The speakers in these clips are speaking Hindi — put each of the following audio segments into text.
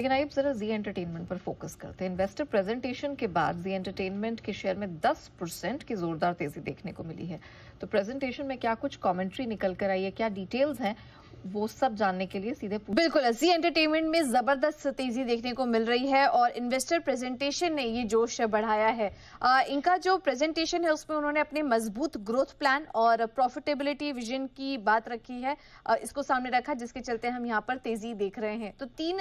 लेकिन आइए जरा जी एंटरटेनमेंट पर फोकस करते हैं। इन्वेस्टर प्रेजेंटेशन के बाद जी एंटरटेनमेंट के शेयर में 10% की जोरदार तेजी देखने को मिली है। तो प्रेजेंटेशन में क्या कुछ कमेंट्री निकल कर आई है, क्या डिटेल्स हैं, वो सब जानने के लिए सीधे बिल्कुल, जी एंटरटेनमेंट में जबरदस्त तेजी देखने को मिल रही है और इन्वेस्टर प्रेजेंटेशन ने ये जोश बढ़ाया है। इनका जो प्रेजेंटेशन है उसमें उन्होंने अपने मजबूत ग्रोथ प्लान और प्रॉफिटेबिलिटी विजन की बात रखी है, इसको सामने रखा, जिसके चलते हम यहाँ पर तेजी देख रहे हैं। तो तीन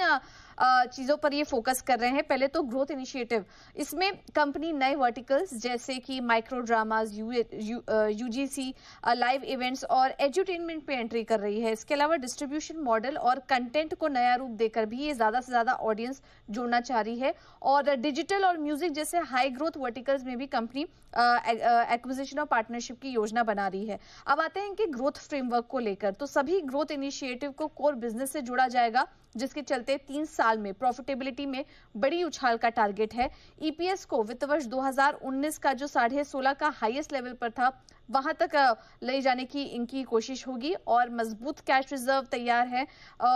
चीजों पर ये फोकस कर रहे हैं। पहले तो ग्रोथ इनिशिएटिव, इसमें कंपनी नए वर्टिकल्स जैसे कि micro dramas, UGC, live events और एजुटेनमेंट पे एंट्री कर रही है। इसके अलावा डिस्ट्रीब्यूशन मॉडल और कंटेंट को नया रूप देकर भी ये ज्यादा से ज्यादा ऑडियंस जोड़ना चाह रही है। और डिजिटल और म्यूजिक जैसे हाई ग्रोथ वर्टिकल्स में भी कंपनी एक्विजिशन और पार्टनरशिप की योजना बना रही है। अब आते हैं इनके ग्रोथ फ्रेमवर्क को लेकर। तो सभी ग्रोथ इनिशिएटिव को कोर बिजनेस से जोड़ा जाएगा, जिसके चलते 3 साल में प्रॉफिटेबिलिटी में बड़ी उछाल का टारगेट है। ईपीएस को वित्त वर्ष 2019 का जो 16.5 का हाईएस्ट लेवल पर था, वहां तक ले जाने की इनकी कोशिश होगी और मजबूत कैश रिजर्व तैयार है।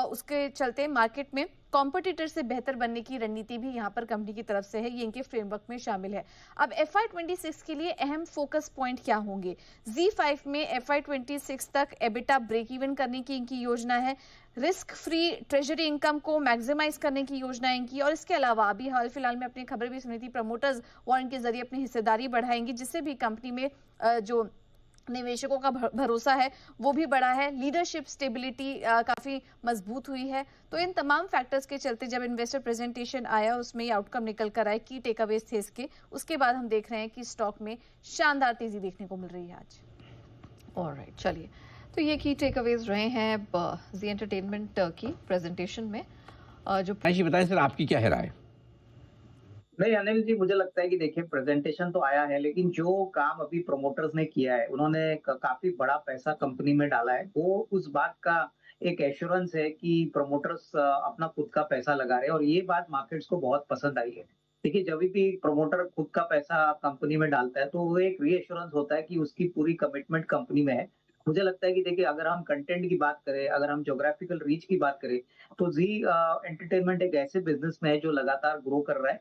उसके चलते मार्केट में कॉम्पिटिटर से बेहतर बनने की रणनीति भी यहां पर कंपनी की तरफ से है, ये इनके फ्रेमवर्क में शामिल है। अब FY26 के लिए अहम फोकस पॉइंट क्या होंगे? Z5 में FY26 तक एबिटा ब्रेक इवन करने की इनकी योजना है। रिस्क फ्री ट्रेजरी इनकम को मैक्सिमाइज करने की योजना है इनकी। और इसके अलावा अभी हाल फिलहाल में अपनी खबर भी सुनी थी, प्रमोटर्स वारंट के जरिए अपनी हिस्सेदारी बढ़ाएंगी, जिससे भी कंपनी में जो निवेशकों का भरोसा है वो भी बढ़ा है। लीडरशिप स्टेबिलिटी काफी मजबूत हुई है। तो इन तमाम फैक्टर्स के चलते जब इन्वेस्टर प्रेजेंटेशन आया उसमें ये आउटकम निकल कर आए, की टेकअवेज थे इसके। उसके बाद हम देख रहे हैं कि स्टॉक में शानदार तेजी देखने को मिल रही है आज। ऑलराइट, चलिए, तो ये की टेकअवेज रहे हैं जी एंटरटेनमेंट की प्रेजेंटेशन में। जो बताएं सर, आपकी क्या है राय? नहीं अनिल जी, मुझे लगता है कि देखिए प्रेजेंटेशन तो आया है, लेकिन जो काम अभी प्रमोटर्स ने किया है, उन्होंने काफी बड़ा पैसा कंपनी में डाला है, वो उस बात का एक एश्योरेंस है कि प्रमोटर्स अपना खुद का पैसा लगा रहे हैं, और ये बात मार्केट्स को बहुत पसंद आई है। देखिए, जब भी प्रमोटर खुद का पैसा कंपनी में डालता है तो वो एक रीएश्योरेंस होता है कि उसकी पूरी कमिटमेंट कंपनी में है। मुझे लगता है कि देखिए, अगर हम कंटेंट की बात करें, अगर हम ज्योग्राफिकल रीच की बात करें, तो जी एंटरटेनमेंट एक ऐसे बिजनेस में है जो लगातार ग्रो कर रहा है।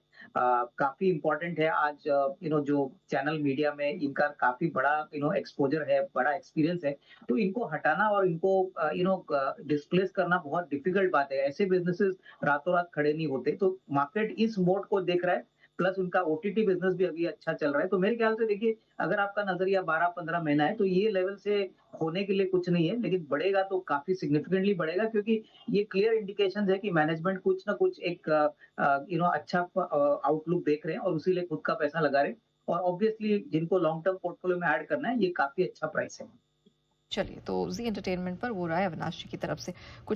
काफी इंपॉर्टेंट है आज, जो चैनल मीडिया में इनका काफी बड़ा एक्सपोजर है, बड़ा एक्सपीरियंस है। तो इनको हटाना और इनको डिस्प्लेस करना बहुत डिफिकल्ट बात है। ऐसे बिजनेसेस रातों रात खड़े नहीं होते। तो मार्केट इस मोड को देख रहा है, प्लस उनका ओटीटी बिजनेस भी अभी अच्छा चल रहा है। तो मेरे ख्याल से देखिए, अगर आपका नजरिया 12-15 महीना है तो ये लेवल से होने के लिए कुछ नहीं है, लेकिन बढ़ेगा तो काफी सिग्निफिकेंटली बढ़ेगा, क्योंकि ये क्लियर इंडिकेशन है कि मैनेजमेंट कुछ ना कुछ एक अच्छा आउटलुक देख रहे हैं और उसी लिए खुद का पैसा लगा रहे हैं। और ऑब्वियसली जिनको लॉन्ग टर्म पोर्टफोलियो में ऐड करना है, ये काफी अच्छा प्राइस है। चलिए, तो जी एंटरटेनमेंट पर वो रहा है अविनाश जी की तरफ से कुछ